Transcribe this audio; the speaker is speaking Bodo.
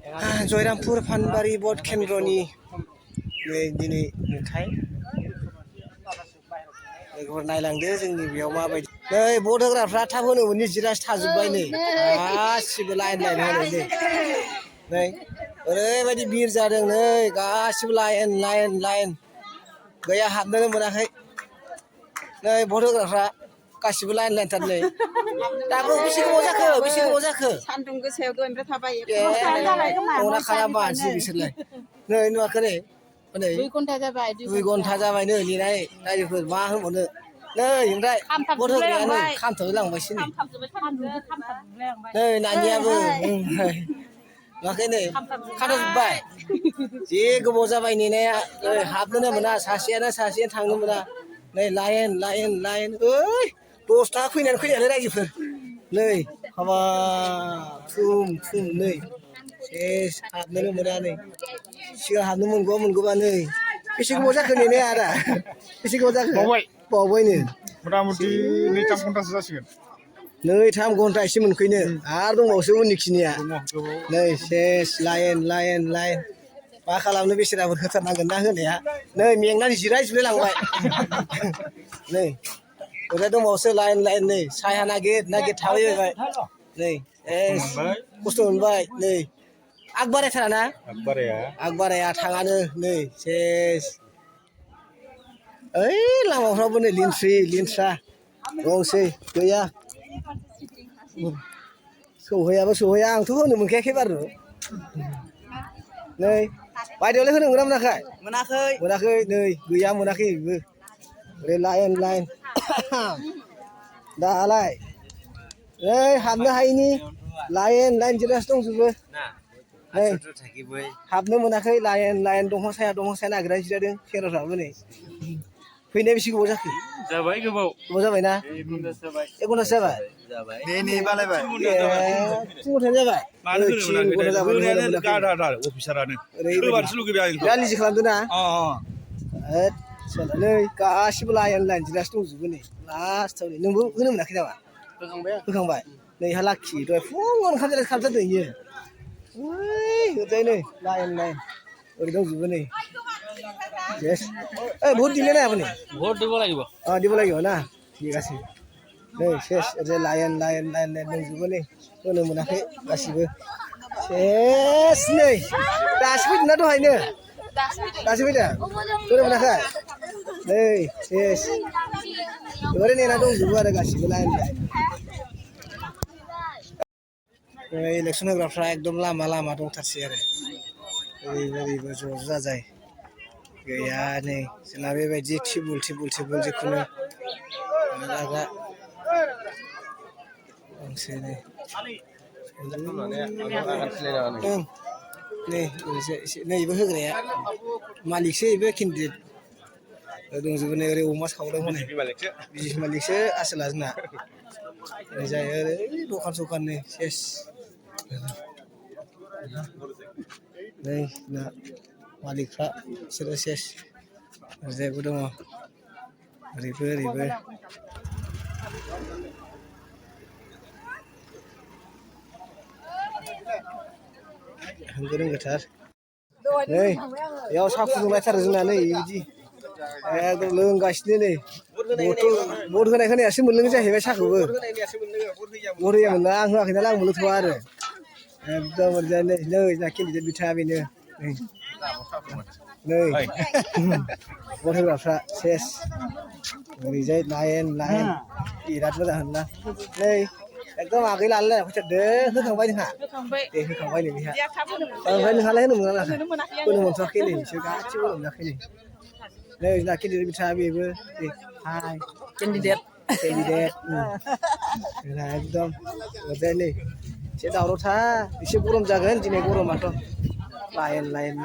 जयरामपुर फानबारि भट केन्द्रनि दिनै नुथाय बेखौ नायलांदो जोंनि बेयाव माबायदि नै भट होग्राफ्रा थाब होनो निजिरासो थाजोब्बाय नै गासिबो लाइन होनो नै ओरैबायदि बिर जादों नै गासिबो लाइन गैया हाबनोनो मोनाखै नै भट होग्राफ्रा गासिबो लाइनथार नै दाबो बेसे गोबाव जाखो सान्दुं गोसायाव दहायनिफ्राय थाबाय अना खालामा मानसि बिसोरलाय नै नुवाखै नै 2 घन्टा जाबाय 2 घन्टा जाबाय नै नेनाय रायजोफोर मा होनबावनो नै ओमफ्राय भट होग्राया नै खामथाबलांबायसो नै नानियाबो नुवाखै नै खाथाबजोब्बाय जि गोबाव जाबाय नेनाया नै हाबनोनो मोना सासेयानो थांनो मोना नै लाइन ओइ 10 थाखा फैनायानो रायजोफोर नै हाबाब थुम नै सेस हाबनोनो मोना नै सिगां हाबनो मोनगौबा नै बेसे गोबाव जाखो नेनाया आदा बेसे गोबाव जाखो बावबायनो मथा मथि 2-3 घन्टासो जासिगोन 2-3 घन्टा एसे मोनफैनो आरो दंबावोसो उननिखिनिया नै सेस लाइन मा खालामनो बेसेराफोर होथारनांगोन ना होनाया नै मेंनानै जिरायजोबलाय लांबाय नै ओरै दंबावोसो लाइन नै साया नागिर थाबायबाय नै खस्थ' मोनबाय नै आग बारायथाराना आग बाराया थाङानो नै सेस ओइ लामाफ्रावबो नै लिनस्रा दंसै गैया सौहैया आंथ' होनो मोनखायाखै बारु नै बायदेवलाय होनो मोनाखै नै गैया मोनाखै बेबो ओरै लाइन दालाय नै हाबनो हायिनि लाइन जिरासो दंजोबो नै हाबनो मोनाखै लाइन दंफां साया नागिरनानै जिरायदों सेंग्राफ्राबो नै फैनाया बेसे गोबाव जाखो गोबाव जाबायना 1 घन्टासो जाबाय नै बालायबाय 3 घन्टायानो जाबाय अफिसारानो रिजि खालामदों ना नै गासिबो लाइन जिरासो दंजोबो नै लास्टआव नोंबो होनो मोनाखै नामा होखांबाय नै हा लाखि दहाय फुङावनो खालामथारदों इयो ओरै नै लाइन ओरै दंजोबो नै ভোট দিলে না আপনি ভোট দিব লাগিব দিব লাগিব না ঠিক আছে नै শেষ ओरै लाइन दंजोबो नै होनो मोनाखै गासिबो सेस नै दासो फैदोंना दहायनो दासो फैदों होनो मोनाखै नै सेस ओरै नेना दंजोबो आरो गासिबो लाइन इलेक्सन होग्राफ्रा एकदम लामा दंथारसै आरो ओरैबो ज' जाजाय गैया नै जोंना बेबायदि टिबुल जिखुनु लाग्रा दंसै नै नैबो होग्राया मालिकसो बेबो केन्डिडेट दंजोबो नै ओरै अमा सावदों हनै बिजि मालिकसो आसोला जोंना जाय ओरै दखान नै सेस नै ना मालिकफ्रा बिसोरो सेस ओरैजायबो दङ ओरैबो होंगो दोंगोथार नै बेयाव साहा फुदुंलायथारो जोंना नै बिदि एकदम लोंगासिनो नै भट होनाय खोनायासो मोनलोङो जाहैबाय साहाखौबो भट होयामोनना आं होआखै नालाय आं मोनलोंथ'वा आरो एकदम ओरैजाय नै जोंना केन्डिडेट बिथाङा बेनो नै भट होग्राफ्रा सेस ओरैजाय लाइन बिराद मोजां होनना नै एकदम आगै लालाय फैथारदों होखांबाय नोंहा होखांबाय नै बेहा ओमफ्राय नोंहालाय होनो होनो मोनथ'वाखै नै बिसोर गासिबो होनो मोनाखै नै जोंना केन्डिडेट बिथाङा बेबो हाय केन्डिडेट जोंना एकदम ओरैजाय नै एसे दावरावथार एसे गरम जागोन दिनै गरमाथ' लाइन